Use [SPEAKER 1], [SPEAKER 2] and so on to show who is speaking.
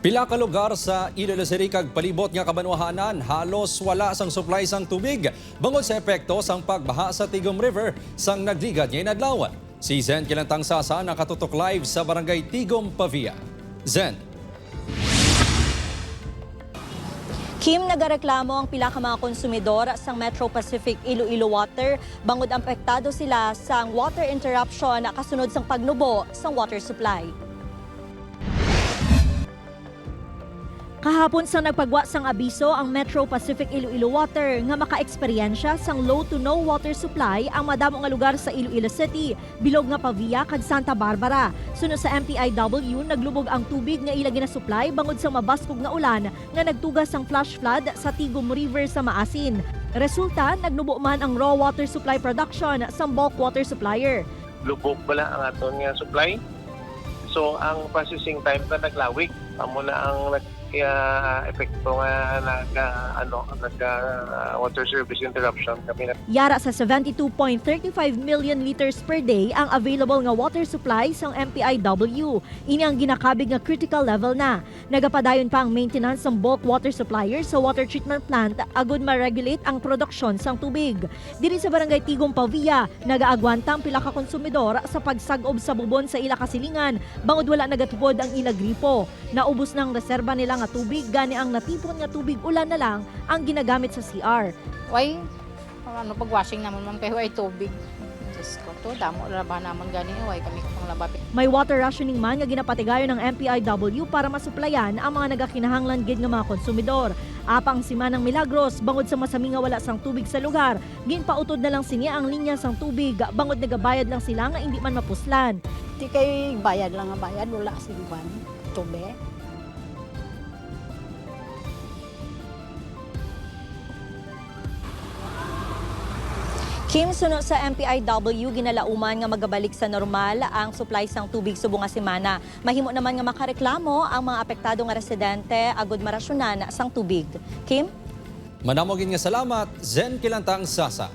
[SPEAKER 1] Pila ka lugar sa Iloilo City kag palibot nga kabanwahanan halos wala sang supply sang tubig bangod sa epekto sang pagbaha sa Tigom River sang nagligad nga inadlaw. Si Zen Kilantang Sasa nakatutok live sa barangay Tigom, Pavia. Zen.
[SPEAKER 2] Kim, nagareklamo ang pila ka mga konsumidor sa Metro Pacific Iloilo Water bangod apektado sila sa water interruption na kasunod sang pagnubo sa water supply. Kahapon sa nagpagwa sang abiso ang Metro Pacific Iloilo Water nga maka-eksperyensya sang low to no water supply ang madamo nga lugar sa Iloilo City, bilog nga Pavia kag Santa Barbara. Sunod sa MPIW, naglubog ang tubig nga ila gina-supply bangod sa mabaskog nga ulan nga nagtugas sang flash flood sa Tigom River sa Maasin. Resulta, nagnubo man ang raw water supply production sa bulk water supplier.
[SPEAKER 3] Lubog pala ang aton nga supply. So ang processing time na naglawig, amo na ang epekto nga water service interruption kami na.
[SPEAKER 2] Yara sa 72.35 million liters per day ang available nga water supply sang MPIW. Ini ang ginakabig nga critical level na. Nagapadayon pa ang maintenance ng bulk water supplier sa water treatment plant agud ma-regulate ang produksyon sang tubig. Diri sa barangay Tigom, Pavia, nagaagwanta ang pila ka konsumidor sa pagsag-ob sa bubon sa ila kasilingan bangod wala nagatupod ang ila gripo. Naubos ng reserba nila nga tubig, gani ang natipon nga tubig ulan na lang ang ginagamit sa CR.
[SPEAKER 4] Why, pag-washing naman man kayo ay tubig. Diyos ko to, damo laba naman gani, why kami kapang labapit.
[SPEAKER 2] May water rationing man nga ginapatigayon ng MPIW para masuplayan ang mga nagakinahanglan gid nga mga konsumidor. Apang Simanang Milagros, bangod sa masami nga wala sang tubig sa lugar, ginpautod na lang sinya ang linya sang tubig, bangod nagabayad lang sila nga hindi man mapuslan.
[SPEAKER 5] Di kay bayad lang nga bayad, wala sinuban, tubig.
[SPEAKER 2] Kim, sunod sa MPIW, ginalauman nga magabalik sa normal ang supply sang tubig subong nga semana. Mahimo naman nga makareklamo ang mga apektado nga residente agud marasyonan sang tubig. Kim?
[SPEAKER 1] Manamogin nga salamat, Zen Kilantang Sasa.